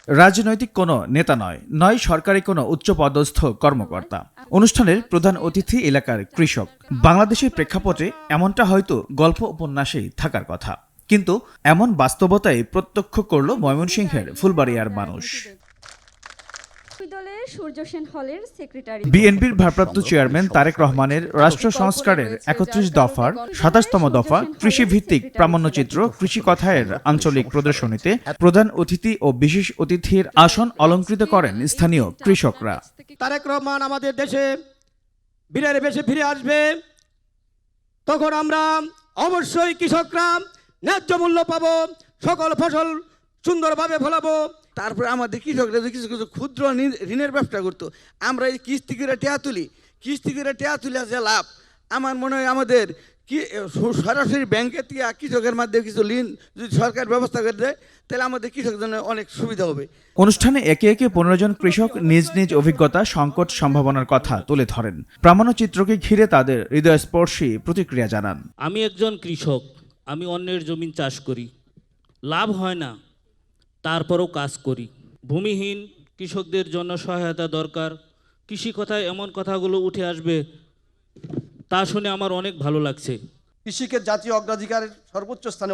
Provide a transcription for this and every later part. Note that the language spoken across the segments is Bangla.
রাজনৈতিক কোনো নেতা নয় সরকারি কোনো উচ্চপদস্থ কর্মকর্তা। অনুষ্ঠানের প্রধান অতিথি এলাকার কৃষক। বাংলাদেশের প্রেক্ষাপটে এমনটা হয়তো গল্প উপন্যাসেই থাকার কথা, কিন্তু এমন বাস্তবতায় প্রত্যক্ষ করল ময়মনসিংহের ফুলবাড়িয়ার মানুষ। বিএনপির ভারপ্রাপ্ত চেয়ারম্যান তারেক রহমানের রাষ্ট্র সংস্কারের ৩১ দফার ২৭তম দফা কৃষিভিত্তিক প্রামাণ্যচিত্র কৃষি কথায়ের আঞ্চলিক প্রদর্শনীতে প্রধান অতিথি ও বিশেষ অতিথির আসন অলঙ্কৃত করেন স্থানীয় কৃষকরা। তারেক রহমান আমাদের দেশে বীরের বেশে ফিরে আসবে, তখন আমরা অবশ্যই কৃষকরা ন্যায্য মূল্য পাবো, সকল ফসল সুন্দরভাবে ফলাবো। তারপরে আমাদের কৃষকরা কিছু কিছু ক্ষুদ্র ঋণের ব্যবসা করতো, আমরা এই কিস্তি করে টেয়া তুলি যে লাভ। আমার মনে হয় আমাদের কি সরাসরি ব্যাংকের থেকে কৃষকের মাধ্যমে কিছু ঋণ যদি সরকার ব্যবস্থা করে দেয়, তাহলে আমাদের কৃষকদের জন্য অনেক সুবিধা হবে। অনুষ্ঠানে একে একে ১৫ জন কৃষক নিজ নিজ অভিজ্ঞতা, সংকট, সম্ভাবনার কথা তুলে ধরেন। প্রামাণ্যচিত্রকে ঘিরে তাদের হৃদয়স্পর্শী প্রতিক্রিয়া জানান। আমি একজন কৃষক, আমি অন্যের জমি চাষ করি, লাভ হয় না, তারপরও কাজ করি। ভূমিহীন কৃষকদের জন্য সহায়তা দরকার। কৃষি কথায় এমন কথাগুলো উঠে আসবে, তা শুনে আমার অনেক ভালো লাগছে। কৃষিকে জাতীয় অগ্রাধিকারের সর্বোচ্চ স্থানে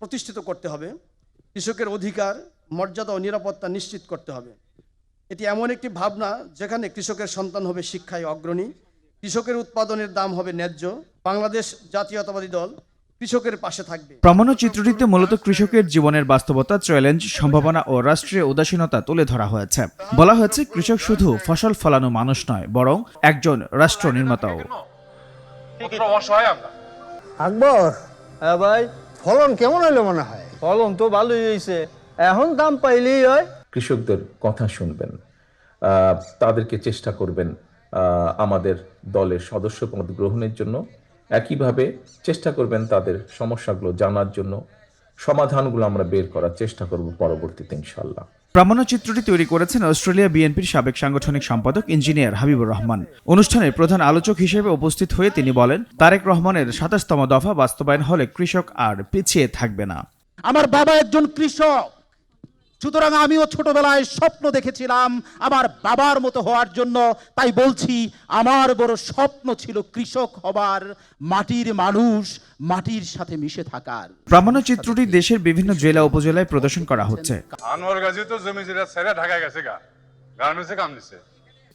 প্রতিষ্ঠিত করতে হবে। কৃষকের অধিকার, মর্যাদা ও নিরাপত্তা নিশ্চিত করতে হবে। এটি এমন একটি ভাবনা যেখানে কৃষকের সন্তান হবে শিক্ষায় অগ্রণী, কৃষকের উৎপাদনের দাম হবে ন্যায্য। বাংলাদেশ জাতীয়তাবাদী দল কৃষকের পাশে থাকবে। প্রামাণ্যচিত্রটিতে মূলত কৃষকের জীবনের বাস্তবতা, চ্যালেঞ্জ, সম্ভাবনা ও রাষ্ট্রীয় উদাসীনতা তুলে ধরা হয়েছে। বলা হয়েছে, কৃষক শুধু ফসল ফলানো মানুষ নয়, বরং একজন রাষ্ট্র নির্মাতাও। আকবর, হ্যাঁ ভাই, ফলন কেমন হইলো মনে হয়? ফলন তো ভালোই হয়েছে, এখন দাম পাইলেই হয়। কৃষকদের কথা শুনবেন, তাদেরকে চেষ্টা করবেন আমাদের দলের সদস্যপদ গ্রহণের জন্য। একইভাবে চেষ্টা করবেন তাদের সমস্যাগুলো জানার জন্য, সমাধানগুলো আমরা বের করার চেষ্টা করব পরবর্তীতে ইনশাআল্লাহ। প্রামাণ্যচিত্রটি তৈরি করেছেন অস্ট্রেলিয়া বিএনপির সাবেক সাংগঠনিক সম্পাদক ইঞ্জিনিয়ার হাবিবুর রহমান। অনুষ্ঠানে প্রধান আলোচক হিসেবে উপস্থিত হয়ে তিনি বলেন, তারেক রহমানের ২৭তম দফা বাস্তবায়ন হলে কৃষক আর পিছিয়ে থাকবে না। আমার বাবা একজন কৃষক, সুতরাং আমিও ছোটবেলায় স্বপ্ন দেখেছিলাম আমার বাবার মতো হওয়ার জন্য। তাই বলছি, আমার বড় স্বপ্ন ছিল কৃষক হবার, মাটির মানুষ, মাটির সাথে মিশে থাকার। প্রামাণ্যচিত্রটি দেশের বিভিন্ন জেলা উপজেলায় প্রদর্শন করা হচ্ছে।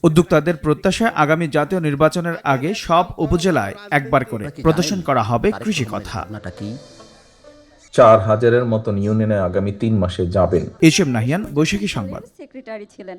উদ্যোক্তাদের প্রত্যাশা, আগামী জাতীয় নির্বাচনের আগে সব উপজেলায় একবার করে প্রদর্শন করা হবে কৃষি কথা। ৪,০০০-এর মতন ইউনিয়নে আগামী ৩ মাসে যাবেন। এইচএম নাহিয়ান, বৈশাখী সংবাদ। সেক্রেটারি ছিলেন।